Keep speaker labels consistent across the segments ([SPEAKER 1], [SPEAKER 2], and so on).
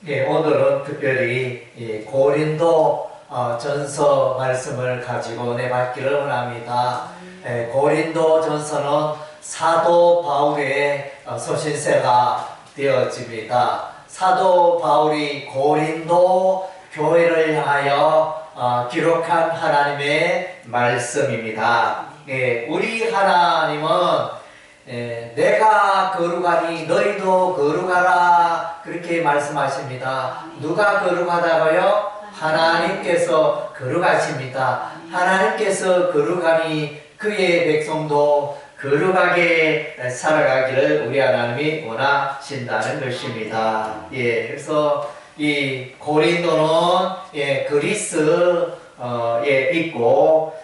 [SPEAKER 1] 예, 오늘은 특별히 이 고린도 전서 말씀을 가지고 내받기를 원합니다. 고린도 전서는 사도 바울의 서신서가 되어집니다. 사도 바울이 고린도 교회를 향하여 기록한 하나님의 말씀입니다. 예, 우리 하나님은 내가 거룩하니 너희도 거룩하라 그렇게 말씀하십니다. 누가 거룩하다고요? 하나님께서 거룩하십니다. 하나님께서 거룩하니 그의 백성도 거룩하게 살아가기를 우리 하나님이 원하신다는 것입니다. 예, 그래서 이 고린도는 그리스에 있고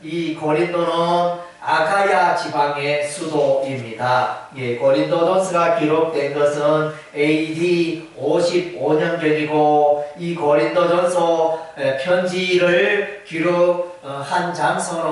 [SPEAKER 1] 이 고린도는 아가야 지방의 수도입니다. 예, 고린도전서가 기록된 것은 AD 55년경이고 이 고린도전서 편지를 기록한 장소는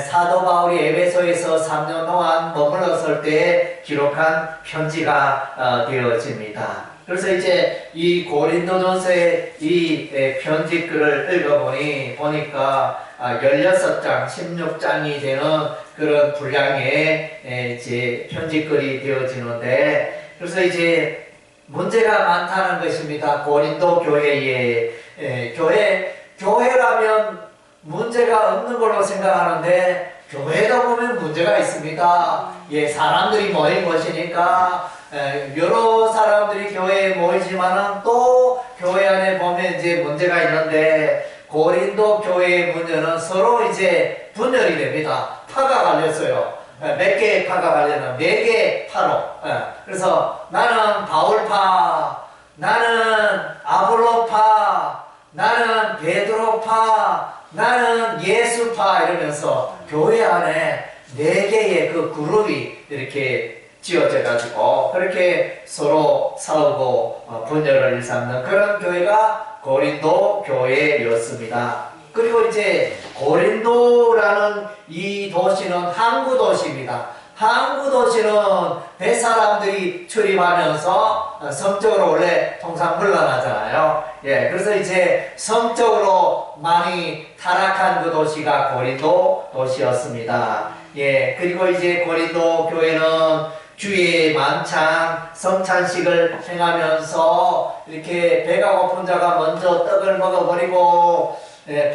[SPEAKER 1] 사도 바울이 에베소에서 3년 동안 머물렀을 때 기록한 편지가 되어집니다. 그래서 이제 이 고린도전서의 이 편지글을 보니까 16장, 16장이 되는 그런 분량의 이제 편지글이 되어지는데, 그래서 이제 문제가 많다는 것입니다. 고린도 교회에 교회라면 문제가 없는 걸로 생각하는데 교회다 보면 문제가 있습니다. 예, 사람들이 모인 것이니까 여러 사람들이 교회에 모이지만은 또 교회 안에 보면 이제 문제가 있는데 고린도 교회의 문제는 서로 이제 분열이 됩니다. 파가 갈렸어요. 몇 개의 파가 갈렸나? 4개의 파로. 그래서 나는 바울파, 나는 아볼로파, 나는 베드로파, 나는 예수파 이러면서 교회 안에 4개의 그 그룹이 이렇게 지어져 가지고 그렇게 서로 싸우고 분열을 일삼는 그런 교회가 고린도 교회였습니다. 그리고 이제 고린도라는 이 도시는 항구 도시입니다. 항구 도시는 뱃사람들이 출입하면서 성적으로 원래 통상 물러나잖아요. 예, 그래서 이제 성적으로 많이 타락한 그 도시가 고린도 도시였습니다. 예, 그리고 이제 고린도 교회는 주의 만찬, 성찬식을 행하면서 이렇게 배가 고픈 자가 먼저 떡을 먹어버리고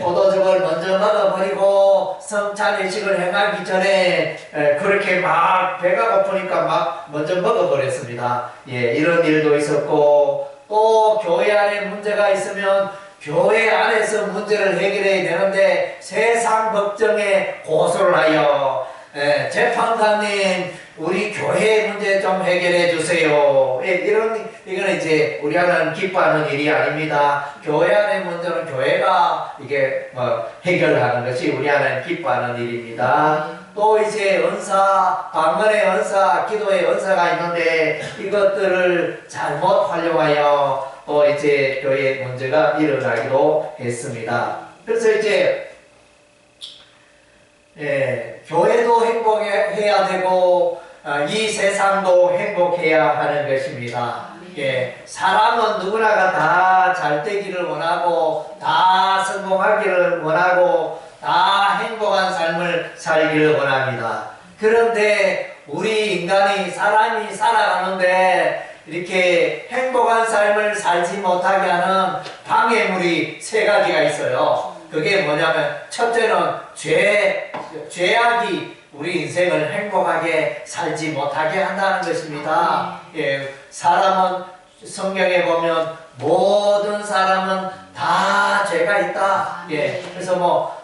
[SPEAKER 1] 포도즙을 먼저 먹어버리고 성찬의식을 행하기 전에 그렇게 막 배가 고프니까 막 먼저 먹어버렸습니다. 예, 이런 일도 있었고 또 교회 안에 문제가 있으면 교회 안에서 문제를 해결해야 되는데 세상 걱정에 고소를 하여 재판관님 우리 교회 문제 좀 해결해 주세요. 이거는 이제 우리 하나는 기뻐하는 일이 아닙니다. 교회 안의 문제는 교회가 이게 해결하는 것이 우리 하나는 기뻐하는 일입니다. 또 이제 은사, 방언의 은사, 기도의 은사가 있는데 이것들을 잘못 활용하여 또 이제 교회 문제가 일어나기도 했습니다. 그래서 이제 교회도 행복해야 되고 이 세상도 행복해야 하는 것입니다. 예, 사람은 누구나가 다 잘 되기를 원하고 다 성공하기를 원하고 다 행복한 삶을 살기를 원합니다. 그런데 우리 인간이 사람이 살아가는데 이렇게 행복한 삶을 살지 못하게 하는 방해물이 3가지가 있어요. 그게 뭐냐면 첫째는 죄악이 우리 인생을 행복하게 살지 못하게 한다는 것입니다. 예, 사람은 성경에 보면 모든 사람은 다 죄가 있다. 예, 그래서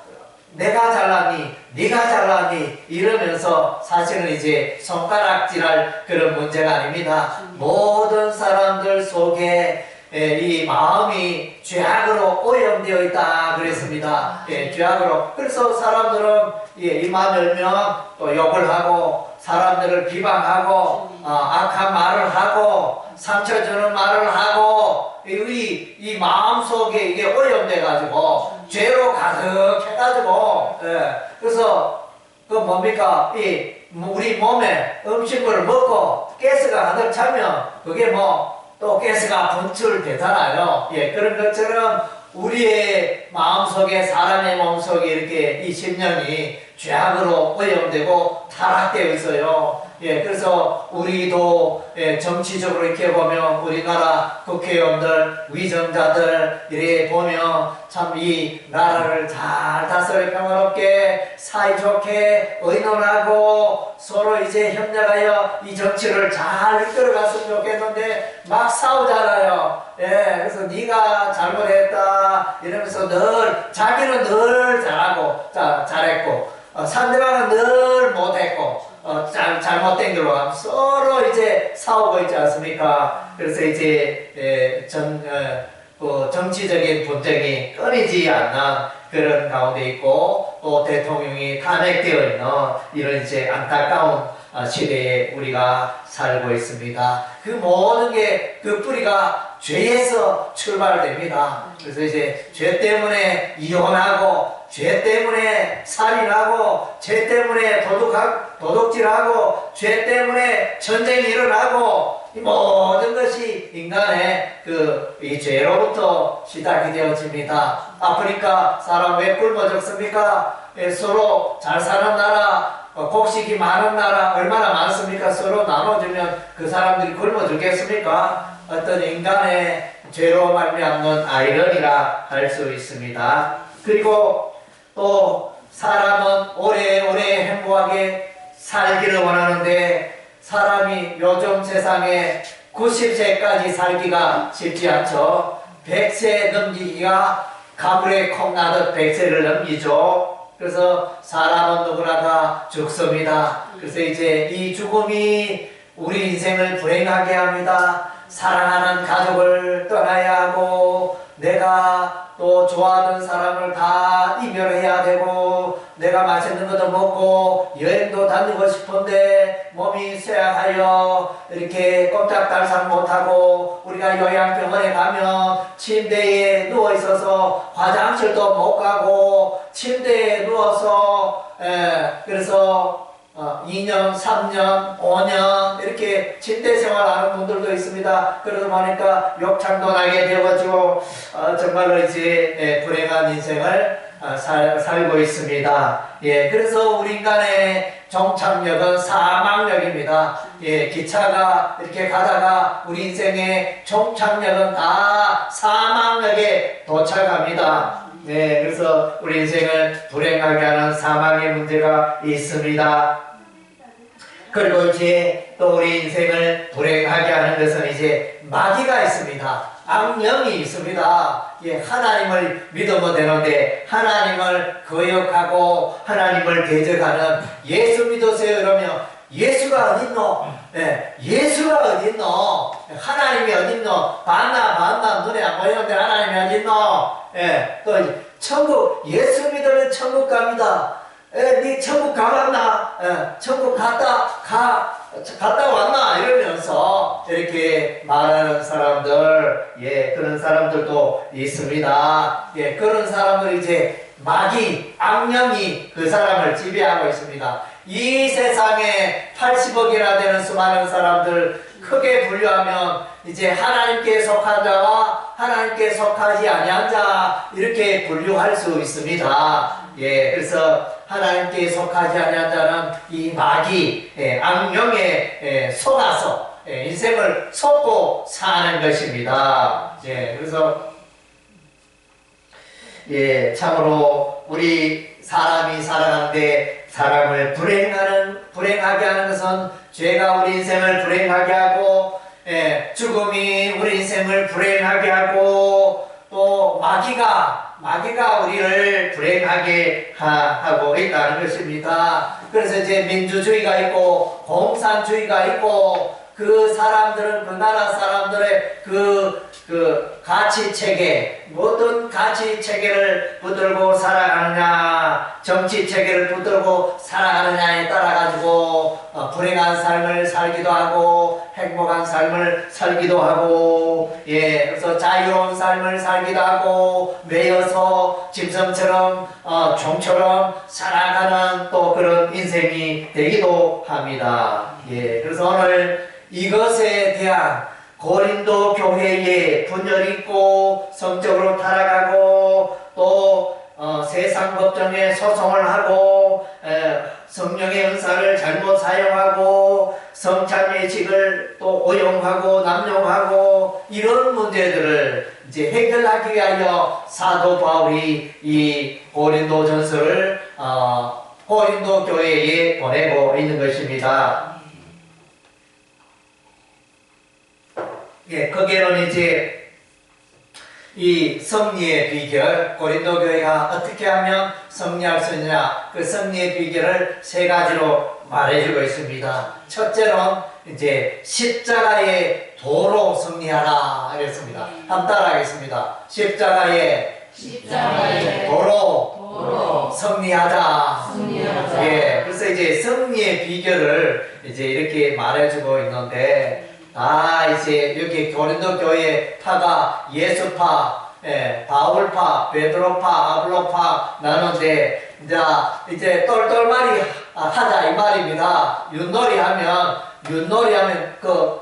[SPEAKER 1] 내가 잘나니 네가 잘나니 이러면서 사실은 이제 손가락질할 그런 문제가 아닙니다. 모든 사람들 속에 이 마음이 죄악으로 오염되어 있다 그랬습니다. 예, 죄악으로. 그래서 사람들은 입만 열면 또 욕을 하고 사람들을 비방하고 악한 말을 하고 상처 주는 말을 하고 이 마음 속에 이게 오염돼 가지고 죄로 가득해가지고 그래서 그 뭡니까 우리 몸에 음식물을 먹고 가스가 가득 차면 그게 또 또 가스가 분출되잖아요. 예, 그런 것처럼 우리의 마음속에, 사람의 마음속에 이렇게 이 심령이 죄악으로 오염되고 타락되어 있어요. 예, 그래서 우리도 정치적으로 이렇게 보면 우리나라 국회의원들, 위정자들 이렇게 보면 참 이 나라를 잘 다스려 평화롭게 사이좋게 의논하고 서로 이제 협력하여 이 정치를 잘 이끌어갔으면 좋겠는데 막 싸우잖아요. 예, 그래서 네가 잘못했다 이러면서 늘 자기는 늘 잘하고 잘했고 상대방은 늘 못했고 잘못된 걸로 하면 서로 이제 싸우고 있지 않습니까? 그래서 이제 정치적인 분쟁이 끊이지 않는 그런 가운데 있고 또 대통령이 탄핵되어 있는 이런 이제 안타까운 시대에 우리가 살고 있습니다. 그 모든 게 그 뿌리가 죄에서 출발됩니다. 그래서 이제 죄 때문에 이혼하고 죄 때문에 살인하고 죄 때문에 도둑질하고 죄 때문에 전쟁이 일어나고 이 모든 것이 인간의 이 죄로부터 시작이 되어집니다. 아프리카 사람 왜 굶어 죽습니까? 서로 잘 사는 나라 곡식이 많은 나라 얼마나 많습니까? 서로 나눠주면 그 사람들이 굶어 죽겠습니까? 어떤 인간의 죄로 말미암는 아이러니라 할 수 있습니다. 그리고 또 사람은 오래오래 행복하게 살기를 원하는데 사람이 요즘 세상에 90세까지 살기가 쉽지 않죠. 100세 넘기기가 가물에 콩 나듯 100세를 넘기죠. 그래서 사람은 누구나 다 죽습니다. 그래서 이제 이 죽음이 우리 인생을 불행하게 합니다. 사랑하는 가족을 떠나야 하고 내가 또 좋아하는 사람을 다 이별해야 되고 내가 맛있는 것도 먹고 여행도 다니고 싶은데 몸이 쇠약하여 이렇게 꼼짝달싹 못하고 우리가 요양병원에 가면 침대에 누워있어서 화장실도 못 가고 침대에 누워서 그래서 2년, 3년, 5년 이렇게 침대 생활하는 분들도 있습니다. 그러다 보니까 욕창도 나게 되어가지고 정말로 이제 불행한 인생을 살고 있습니다. 예, 그래서 우리 인간의 종착역은 사망역입니다. 예, 기차가 이렇게 가다가 우리 인생의 종착역은 다 사망역에 도착합니다. 네, 그래서 우리 인생을 불행하게 하는 사망의 문제가 있습니다. 그리고 이제 또 우리 인생을 불행하게 하는 것은 이제 마귀가 있습니다. 악령이 있습니다. 예, 하나님을 믿으면 되는데 하나님을 거역하고 하나님을 대적하는 예수 믿으세요 이러면 예수가 어딨노? 예, 예수가 어딨노? 하나님이 어딨노? 봤나 눈에 안 보이는데 하나님이 어딨노? 예, 또 천국 예수 믿으면 천국 갑니다. 네 천국 가봤나? 천국 갔다 왔나? 이러면서 이렇게 말하는 사람들, 예, 그런 사람들도 있습니다. 예, 그런 사람들 이제 마귀, 악령이 그 사람을 지배하고 있습니다. 이 세상에 80억이나 되는 수많은 사람들 크게 분류하면 이제 하나님께 속한 자와 하나님께 속하지 아니한 자 이렇게 분류할 수 있습니다. 예, 그래서 하나님께 속하지 아니한 자는 이 마귀, 악령에 속아서 인생을 속고 사는 것입니다. 예, 그래서 예, 참으로 우리 사람이 살아가는데 사람을 불행하게 하는 것은 죄가 우리 인생을 불행하게 하고 죽음이 우리 인생을 불행하게 하고 또 마귀가 우리를 불행하게 하고 있다는 것입니다. 그래서 이제 민주주의가 있고 공산주의가 있고 그 사람들은 그 나라 사람들의 그 가치체계, 어떤 가치체계를 붙들고 살아가느냐, 정치체계를 붙들고 살아가느냐에 따라가지고 불행한 삶을 살기도 하고 행복한 삶을 살기도 하고, 예, 그래서 자유로운 삶을 살기도 하고 매여서 짐승처럼 종처럼 살아가는 또 그런 인생이 되기도 합니다. 예, 그래서 오늘 이것에 대한 고린도 교회에 분열 있고 성적으로 타락하고 또 세상 법정에 소송을 하고 성령의 은사를 잘못 사용하고 성찬예식을 또 오용하고 남용하고 이런 문제들을 이제 해결하기 위하여 사도 바울이 이 고린도 전서를 고린도 교회에 보내고 있는 것입니다. 예, 거기에는 이제 이 승리의 비결, 고린도 교회가 어떻게 하면 승리할 수 있느냐, 그 승리의 비결을 세 가지로 말해주고 있습니다. 첫째는 이제 십자가의 도로 승리하라 이랬습니다. 한번 따라하겠습니다. 십자가의 도로 승리하자. 예, 그래서 이제 승리의 비결을 이제 이렇게 말해주고 있는데, 이제 여기 고린도 교회 파가 예수파, 바울파, 베드로파, 아볼로파 나누는데, 이제 똘똘말이 하자 이 말입니다. 윷놀이 하면 그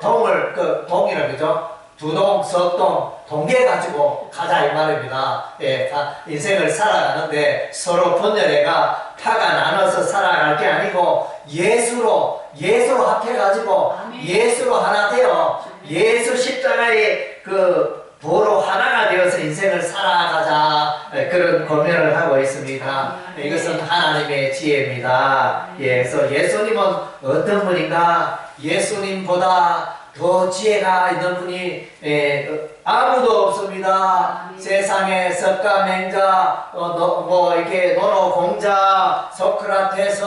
[SPEAKER 1] 동이라 그죠? 두동, 석동, 동계 가지고 가자 이 말입니다. 예, 인생을 살아가는데 서로 분열해가 파가 나눠서 살아갈 게 아니고 예수로 합해가지고 예수로 하나 되어 예수 십자가의 그 도로 하나가 되어서 인생을 살아가자, 그런 고민을 하고 있습니다. 이것은 하나님의 지혜입니다. 예, 그래서 예수님은 어떤 분인가? 예수님보다 더 지혜가 있는 분이 아무도 없습니다. 세상에 석가맹자, 이렇게 노노공자, 소크라테스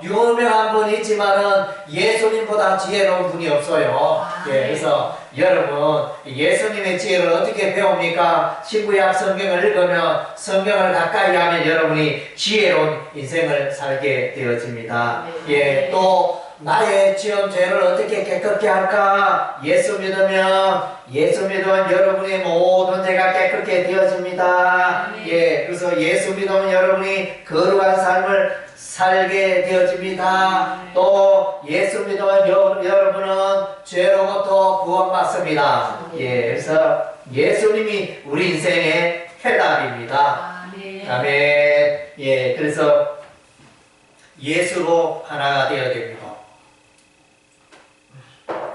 [SPEAKER 1] 유명한 분이 있지만은 예수님보다 지혜로운 분이 없어요. 예, 그래서 여러분 예수님의 지혜를 어떻게 배웁니까? 신구약 성경을 읽으면, 성경을 가까이 하면 여러분이 지혜로운 인생을 살게 되어집니다. 예, 또 나의 지은 죄를 어떻게 깨끗게 할까? 예수 믿으면 여러분의 모든 죄가 깨끗게 되어집니다. 예, 그래서 예수 믿으면 여러분이 거룩한 삶을 살게 되어집니다. 또 예수 믿으면 여러분은 죄로부터 구원받습니다. 예, 그래서 예수님이 우리 인생의 해답입니다. 아멘. 예, 그래서 예수로 하나가 되어야 됩니다.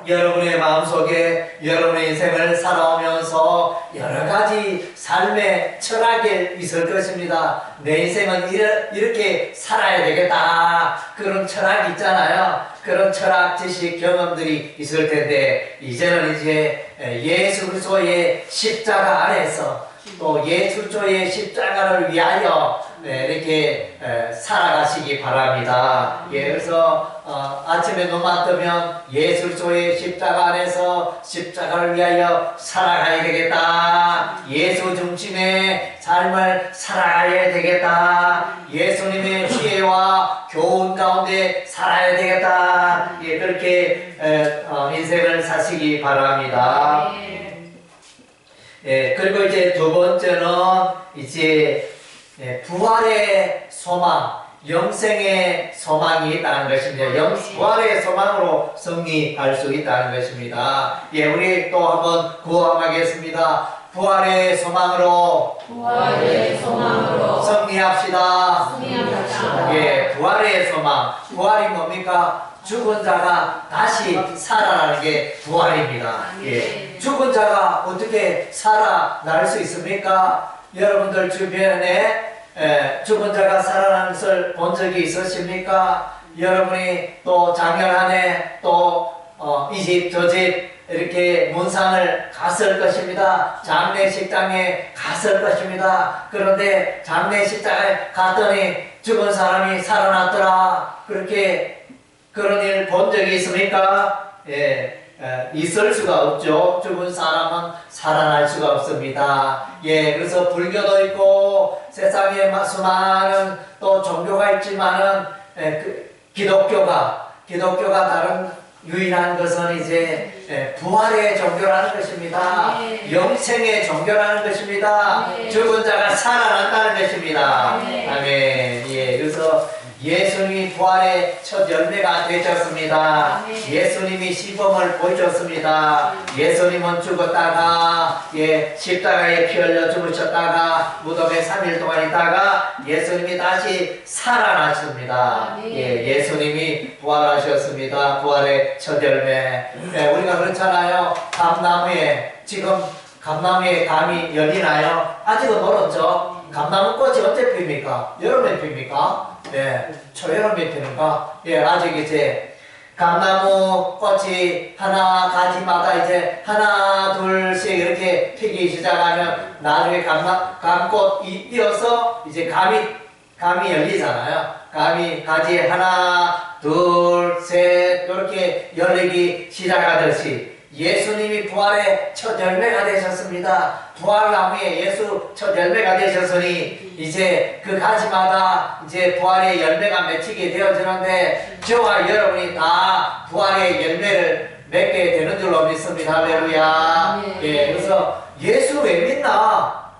[SPEAKER 1] 여러분의 마음속에 여러분의 인생을 살아오면서 여러가지 삶의 철학이 있을 것입니다. 내 인생은 이렇게 살아야 되겠다, 그런 철학이 있잖아요. 그런 철학, 지식, 경험들이 있을 텐데, 이제는 이제 예수 그리스도의 십자가 안에서 또 예수 그리스도의 십자가를 위하여 이렇게 살아가시기 바랍니다. 예, 그래서 아침에 눈만 뜨면 예수 그리스도의 십자가 안에서 십자가를 위하여 살아가야 되겠다. 예수 중심의 삶을 살아가야 되겠다. 예수님의 지혜와 교훈 가운데 살아야 되겠다. 예, 그렇게 인생을 사시기 바랍니다. 예, 그리고 이제 두 번째는 이제 부활의 소망, 영생의 소망이 있다는 것입니다. 부활의 소망으로 승리할 수 있다는 것입니다. 예, 우리 또 한번 구호하겠습니다. 부활의 소망으로 승리합시다. 예, 부활의 소망. 부활이 뭡니까? 죽은 자가 다시 살아나는 게 부활입니다. 예, 죽은 자가 어떻게 살아날 수 있습니까? 여러분들 주변에 죽은 자가 살아나는 것을 본 적이 있으십니까? 여러분이 또 작년 한 해 또 이 집 저 집 이렇게 문상을 갔을 것입니다. 장례식장에 갔을 것입니다. 그런데 장례식장에 갔더니 죽은 사람이 살아났더라, 그런 일 본 적이 있습니까? 예, 있을 수가 없죠. 죽은 사람은 살아날 수가 없습니다. 예, 그래서 불교도 있고 세상에 수많은 또 종교가 있지만은 기독교가 다른 유일한 것은 이제 부활의 종교라는 것입니다. 영생의 종교라는 것입니다. 죽은 자가 살아난다는 것입니다. 아멘. 예, 그래서 예수님이 부활의 첫 열매가 되셨습니다.
[SPEAKER 2] 아멘.
[SPEAKER 1] 예수님이 시범을 보여줬습니다. 예수님은 죽었다가 십자가에 피 흘려 죽으셨다가 무덤에 3일 동안 있다가 예수님이 다시 살아나셨습니다.
[SPEAKER 2] 아멘.
[SPEAKER 1] 예수님이 부활하셨습니다. 부활의 첫 열매. 우리가 그렇잖아요. 감나무에 지금 감나무에 감이 열리나요? 아직은 멀었죠. 감나무 꽃이 언제 핍니까? 여름에 핍니까? 초여름에 피는가? 아직 이제 감나무 꽃이 하나 가지마다 이제 하나 둘씩 이렇게 피기 시작하면 나중에 감꽃이 이어서 이제 감이 열리잖아요. 감이 가지 하나 둘 셋 이렇게 열리기 시작하듯이 예수님이 부활의 첫 열매가 되셨습니다. 부활나무에 예수 첫 열매가 되셨으니 이제 그 가지마다 이제 부활의 열매가 맺히게 되어지는데 저와 여러분이 다 부활의 열매를 맺게 되는 줄로 믿습니다. 할렐루야. 그래서 예수 왜 믿나?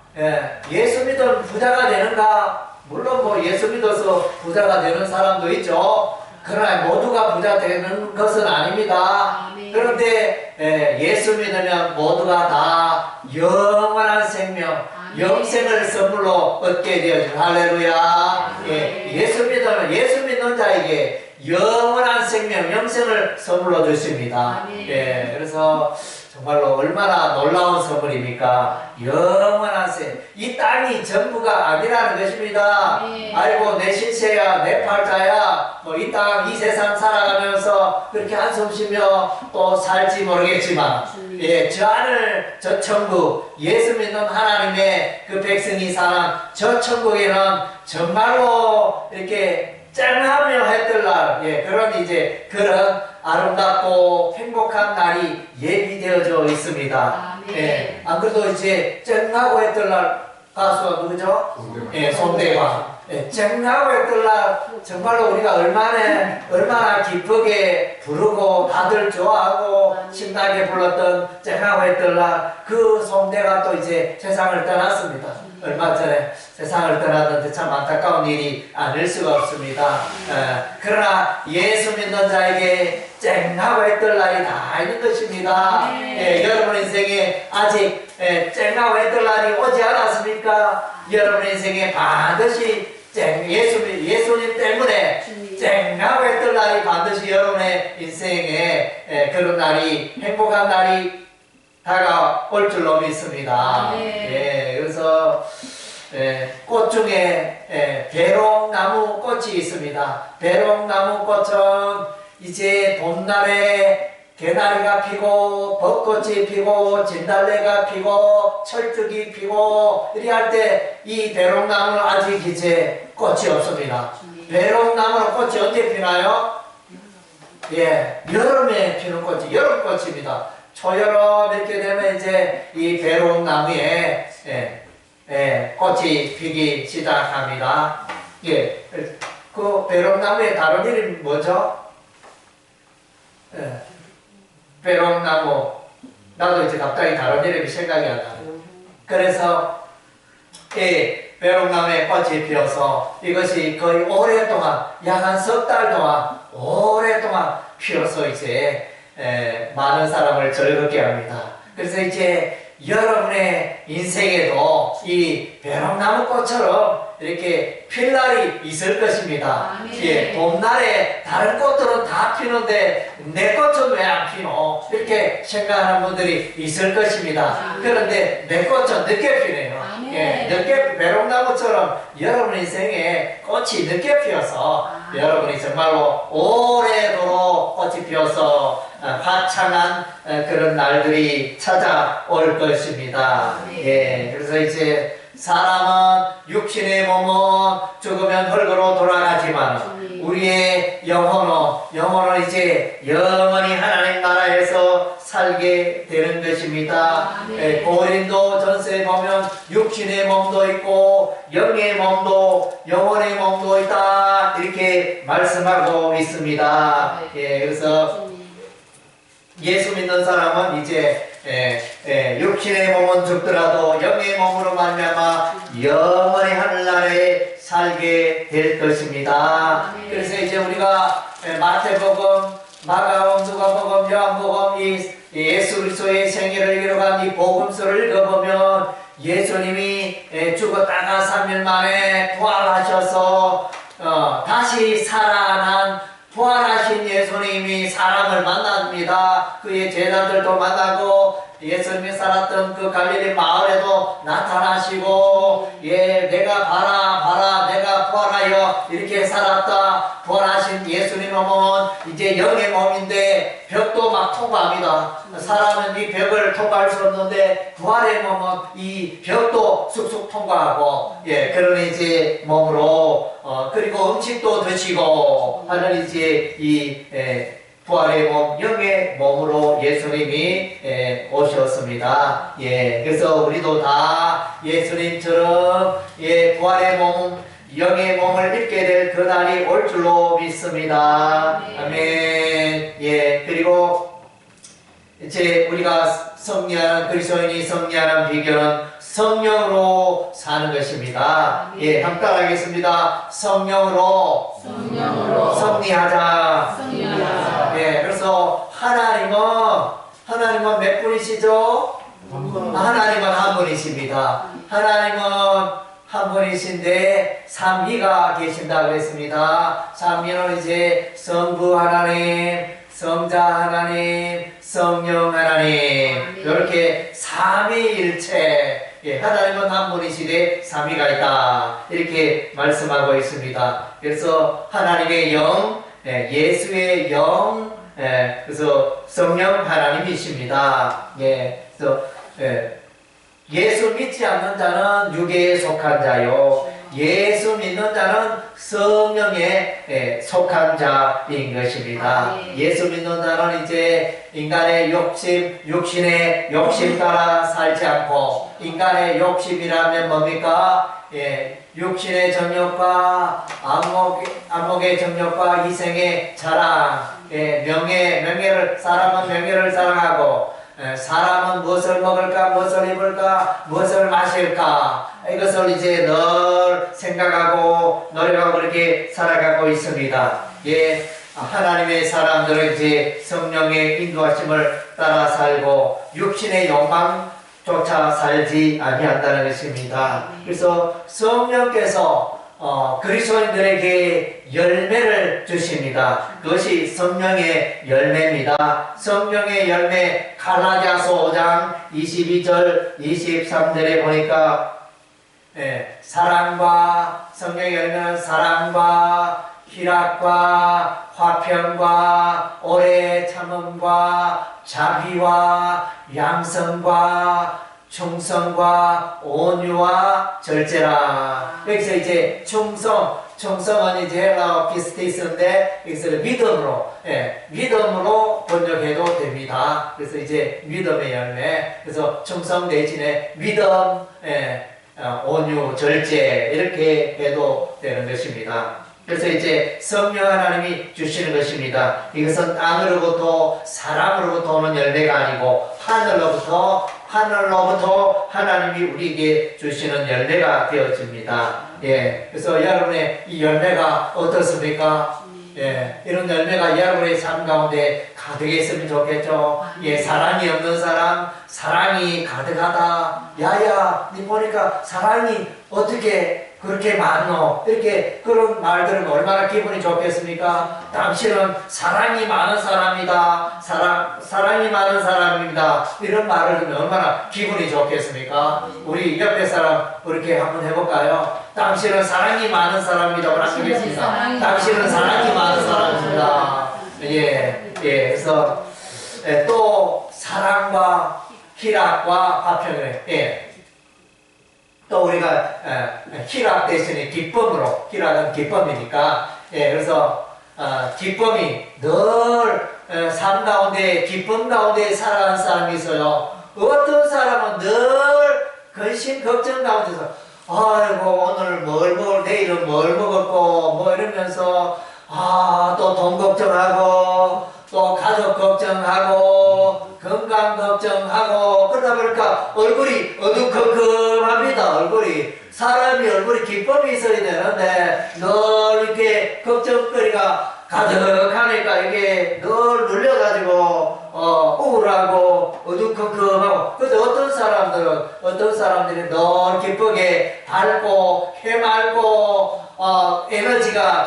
[SPEAKER 1] 예수 믿으면 부자가 되는가? 물론 뭐 예수 믿어서 부자가 되는 사람도 있죠. 그러나 모두가 부자 되는 것은 아닙니다. 그런데 예수 믿으면 모두가 다 영원한 생명, 영생을 선물로 얻게 되어진 할렐루야. 예수 믿는 자에게 영원한 생명, 영생을 선물로 주십니다. 그래서 정말로 얼마나 놀라운 선물입니까? 영원한 생. 이 땅이 전부가 아니라는 것입니다. 아이고 내 신세야, 내 팔자야, 뭐 이 땅, 이 세상 살아가면서 그렇게 한숨 쉬며 또 살지 모르겠지만, 저 하늘, 저 천국, 예수 믿는 하나님의 그 백성이 사는 저 천국에는 정말로 이렇게 짱하며 했던 날, 그런 아름답고 행복한 날이 예비되어져 있습니다. 안 그래도 이제 쨍하고 했던 날 가수가 누구죠? 송대관. 쨍하고 했던 날 정말로 우리가 얼마나 기쁘게 부르고 다들 좋아하고 신나게 불렀던 쨍하고 했던 날 그 송대가 또 이제 세상을 떠났습니다. 얼마 전에 세상을 떠났는데 참 안타까운 일이 아닐 수가 없습니다. 그러나 예수 믿는 자에게 쨍하고 했던 날이 다 있는 것입니다. 여러분 인생에 아직 쨍하고 했던 날이 오지 않았습니까? 여러분 인생에 반드시 예수님 때문에 쨍하고 했던 날이 반드시 여러분의 인생에 그런 날이 행복한 날이 다가올 줄로 믿습니다. 그래서 꽃 중에 배롱나무 꽃이 있습니다. 배롱나무 꽃은 이제 봄날에 개나리가 피고 벚꽃이 피고 진달래가 피고 철쭉이 피고 이렇게 할 때 이 배롱나무는 아직 이제 꽃이 없습니다. 배롱나무는 꽃이 언제 피나요? 여름에 피는 꽃이 여름꽃입니다. 초여름 이렇게 되면 이제 이 배롱나무에 꽃이 피기 시작합니다. 그 배롱나무의 다른 이름이 뭐죠? 배롱나무. 나도 이제 갑자기 다른 이름이 생각이 안 나요. 그래서 배롱나무에 꽃이 피어서 이것이 거의 오랫동안 약 한 석 달 동안 오랫동안 피어서 이제 많은 사람을 즐겁게 합니다. 그래서 이제 여러분의 인생에도 이 배롱나무 꽃처럼 이렇게 필 날이 있을 것입니다. 봄날에 다른 꽃들은 다 피는데 내 꽃은 왜 안 피노? 이렇게 생각하는 분들이 있을 것입니다. 그런데 내 꽃은 늦게 피네요. 늦게 배롱나무처럼 여러분 인생에 꽃이 늦게 피어서 여러분이 정말로 오래도록 꽃이 피어서 화창한 그런 날들이 찾아올 것입니다. 그래서 이제 사람은 육신의 몸은 죽으면 흙으로 돌아가지만 우리의 영혼은 이제 영원히 하나님 나라에서 살게 되는 것입니다. 고린도 전서에 보면 육신의 몸도 있고 영의 몸도 영혼의 몸도 있다 이렇게 말씀하고 있습니다. 그래서 예수 믿는 사람은 이제 육신의 몸은 죽더라도 영의 몸으로 말미암아 영원히 하늘나라에 살게 될 것입니다. 그래서 이제 우리가 마태복음, 마가복음, 누가복음, 요한복음 이 예수 그리스도의 생애를 기록한 이 복음서를 읽어보면 예수님이 죽었다가 3일 만에 부활하셔서 다시 살아난 부활하신 예수님이 사람을 만납니다. 그의 제자들도 만나고 예수님이 살았던 그 갈릴리 마을에도 나타나시고 내가 봐라 내가 부활하여 이렇게 살았다. 부활하신 예수님 몸은 이제 영의 몸인데 벽도 막 통과합니다. 사람은 이 벽을 통과할 수 없는데 부활의 몸은 이 벽도 쑥쑥 통과하고 그런 이제 몸으로 그리고 음식도 드시고 하는 이제 이 부활의 몸, 영의 몸으로 예수님이 오셨습니다. 그래서 우리도 다 예수님처럼 부활의 몸, 영의 몸을 입게 될 그날이 올 줄로 믿습니다. 아멘. 그리고 이제 우리가 승리하는 그리스도인이 승리하는 비결은 성령으로 사는 것입니다. 한번 따라하겠습니다. 성령으로 승리하자. 그래서 하나님은 몇 분이시죠? 하나님은 한 분이십니다. 하나님은 한 분이신데 삼위가 계신다 그랬습니다. 삼위는 이제 성부 하나님, 성자 하나님, 성령 하나님 이렇게 삼위일체 하나님은 한 분이시되 삼위가 있다 이렇게 말씀하고 있습니다. 그래서 하나님의 영, 예수의 영, 그래서 성령 하나님이십니다. 그래서 예수 믿지 않는 자는 육에 속한 자요 예수 믿는 자는 성령에 속한 자인 것입니다. 예수 믿는 자는 이제 인간의 욕심, 육신의 욕심 따라 살지 않고 인간의 욕심이라면 뭡니까? 육신의 정욕과 안목의 정욕과 이생의 자랑, 명예를 사람은 명예를 사랑하고 사람은 무엇을 먹을까, 무엇을 입을까, 무엇을 마실까 이것을 이제 늘 생각하고 노력하고 그렇게 살아가고 있습니다. 하나님의 사람들은 이제 성령의 인도하심을 따라 살고 육신의 욕망조차 살지 아니한다는 것입니다. 그래서 성령께서 그리스도인들에게 열매를 주십니다. 그것이 성령의 열매입니다. 성령의 열매 갈라디아서 5장 22절 23절에 보니까 사랑과 성령의 열매는 사랑과 희락과 화평과 오래 참음과 자비와 양성과 충성과 온유와 절제라. 여기서 이제 충성은 이제 헬라어 피스티스인데 여기서 믿음으로 번역해도 됩니다. 그래서 이제 믿음의 열매. 그래서 충성 대신에 믿음, 온유, 절제 이렇게 해도 되는 것입니다. 그래서 이제 성령 하나님이 주시는 것입니다. 이것은 땅으로부터 사람으로부터 오는 열매가 아니고 하늘로부터 하나님이 우리에게 주시는 열매가 되어집니다. 그래서 여러분의 이 열매가 어떻습니까? 이런 열매가 여러분의 삶 가운데 가득했으면 좋겠죠. 사랑이 없는 사람, 사랑이 가득하다. 야야, 니 보니까 사랑이 어떻게 그렇게 많노? 이렇게 그런 말 들으면 얼마나 기분이 좋겠습니까? 당신은 사랑이 많은 사람이다. 사랑이 많은 사람입니다. 이런 말을 들으면 얼마나 기분이 좋겠습니까? 우리 옆에 사람 그렇게 한번 해볼까요? 당신은 사랑이 많은 사람이라고 하시겠습니다. 당신은 사랑이 많은 사람입니다. 그래서 또 사랑과 희락과 화평을 또 우리가 희락 대신에 기쁨으로, 희락은 기쁨이니까 그래서 기쁨이 늘 삶 가운데 기쁨 가운데 살아가는 사람이 있어요. 어떤 사람은 늘 근심 걱정 가운데서 아이고 오늘 뭘 먹을, 내일은 뭘 먹었고 뭐 이러면서 또 돈 걱정하고 또 가족 걱정하고 건강 걱정하고 그러다 보니까 얼굴이 어두컴컴합니다. 얼굴이 사람이 얼굴에 기쁨이 있어야 되는데 늘 이렇게 걱정거리가 가득하니까 이게 늘 눌려가지고 우울하고 어두컴컴하고. 그래서 어떤 사람들이 늘 기쁘게 밝고 해맑고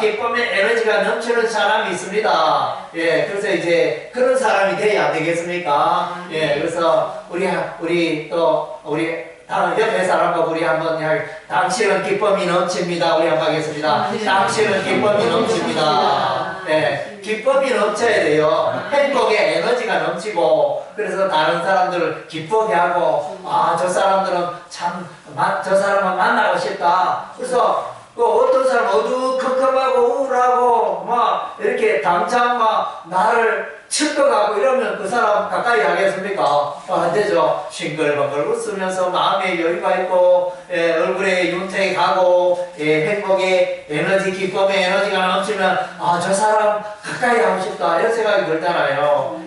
[SPEAKER 1] 기쁨의 에너지가 넘치는 사람이 있습니다. 예, 그래서 이제 그런 사람이 돼야 되겠습니까? 예, 그래서 우리 다른 옆에 사람과 우리 한번 당신은 기쁨이 넘칩니다. 우리 한번 하겠습니다. 당신은 기쁨이 넘칩니다. 네, 기쁨이 넘쳐야 돼요. 행복의 에너지가 넘치고. 그래서 다른 사람들을 기쁘게 하고, 저 사람들은 저 사람만 만나고 싶다. 그래서 어떤 사람 어두컴컴하고 우울하고 막 이렇게 당장 막 나를 칠 것 같고 이러면 그 사람 가까이 하겠습니까? 안 되죠. 싱글벙글 웃으면서 마음에 여유가 있고 얼굴에 윤택이 가고 행복의 에너지, 기쁨의 에너지가 넘치면 저 사람 가까이 하고 싶다 이런 생각이 들잖아요.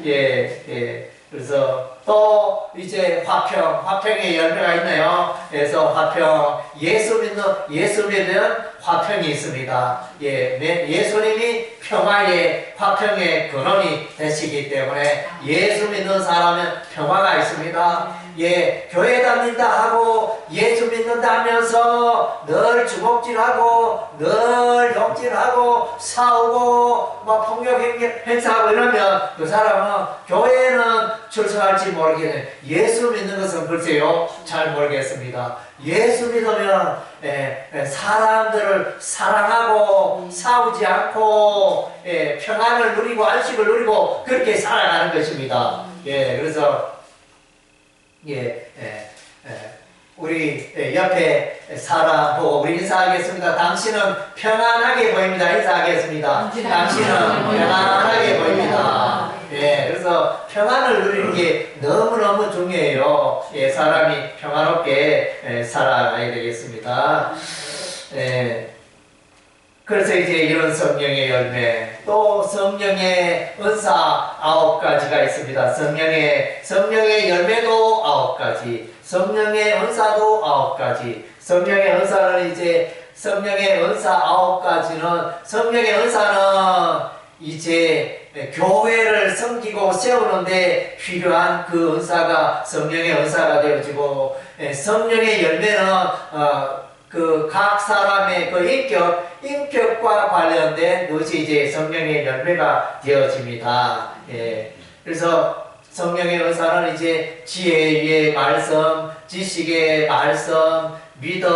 [SPEAKER 1] 그래서 또 이제 화평의 열매가 있네요. 그래서 화평, 예수 믿는 화평이 있습니다. 예수님이 평화의 화평의 근원이 되시기 때문에 예수 믿는 사람은 평화가 있습니다. 교회 다닌다 하고 예수 믿는다 하면서 늘 주먹질하고 늘 욕질하고 싸우고 막 폭력 행사하고 이러면 그 사람은 교회는 출석할지 모르겠네. 예수 믿는 것은 글쎄요 잘 모르겠습니다. 예수 믿으면 사람들을 사랑하고 싸우지 않고 평안을 누리고 안식을 누리고 그렇게 살아가는 것입니다. 그래서 우리 옆에 사람 보고 우리 인사하겠습니다. 당신은 평안하게 보입니다. 인사하겠습니다. 당신은 평안하게 보입니다. 그래서 평안을 누리는 게 너무너무 중요해요. 사람이 평안롭게 살아가야 되겠습니다. 그래서 이제 이런 성령의 열매, 또 성령의 은사 9가지가 있습니다. 성령의 열매도 9가지, 성령의 은사도 9가지. 성령의 은사는 성령의 은사 9가지는, 성령의 은사는 이제 교회를 섬기고 세우는데 필요한 그 은사가 성령의 은사가 되어지고, 성령의 열매는 그 각 사람의 그 인격과 관련된 것이 이제 성령의 열매가 되어집니다. 그래서 성령의 은사는 이제 지혜의 말씀, 지식의 말씀, 믿음,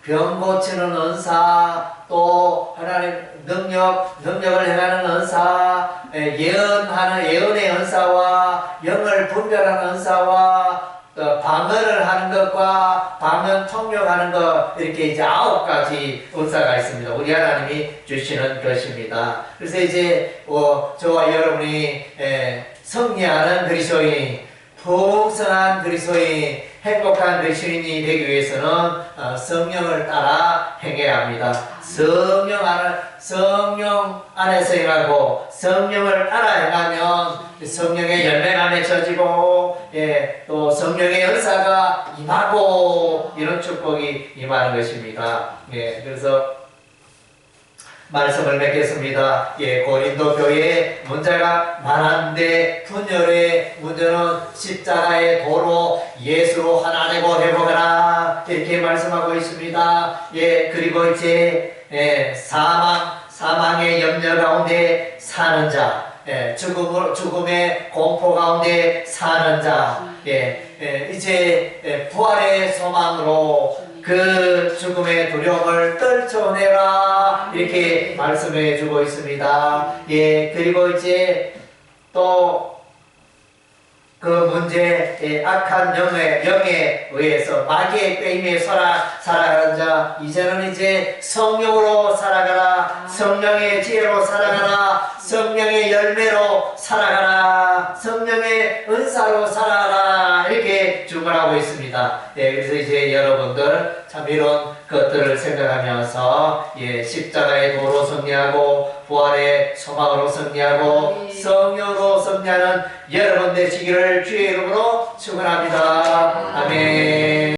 [SPEAKER 1] 병 고치는 은사, 또 하나님 능력을 행하는 은사, 예언의 은사와 영을 분별하는 은사와 방언을 하는 것과 방언 통역하는 것, 이렇게 이제 9가지 은사가 있습니다. 우리 하나님이 주시는 것입니다. 그래서 이제 저와 여러분이 승리하는 그리스도인, 풍성한 그리스도인, 행복한 그리스도인이 되기 위해서는 성령을 따라 행해야 합니다. 성령 안에서 행하고 성령을 따라 행하면 성령의 열매가 맺혀지고 또 성령의 은사가 임하고 이런 축복이 임하는 것입니다. 그래서 말씀을 맺겠습니다. 고린도 교회에 문제가 많은데 분열의 문제는 십자가의 도로 예수로 하나 되고 회복하라 이렇게 말씀하고 있습니다. 그리고 이제 사망의 염려 가운데 사는 자, 죽음의 공포 가운데 사는 자, 이제 부활의 소망으로 그 죽음의 두려움을 떨쳐내라 이렇게 말씀해 주고 있습니다. 그리고 이제 또 그 문제, 악한 영에 의해서 마귀의 꾀임에 살아가는 자, 이제는 이제 성령으로 살아가라, 성령의 지혜로 살아가라, 성령의 열매로 살아가라, 성령의 은사로 살아가라 이렇게 주문하고 있습니다. 그래서 이제 여러분들 참 이런 것들을 생각하면서 십자가의 도로 승리하고 부활의 소망으로 승리하고 성령으로 승리하는 여러분 되시기를 주의 이름으로 축원합니다. 아멘.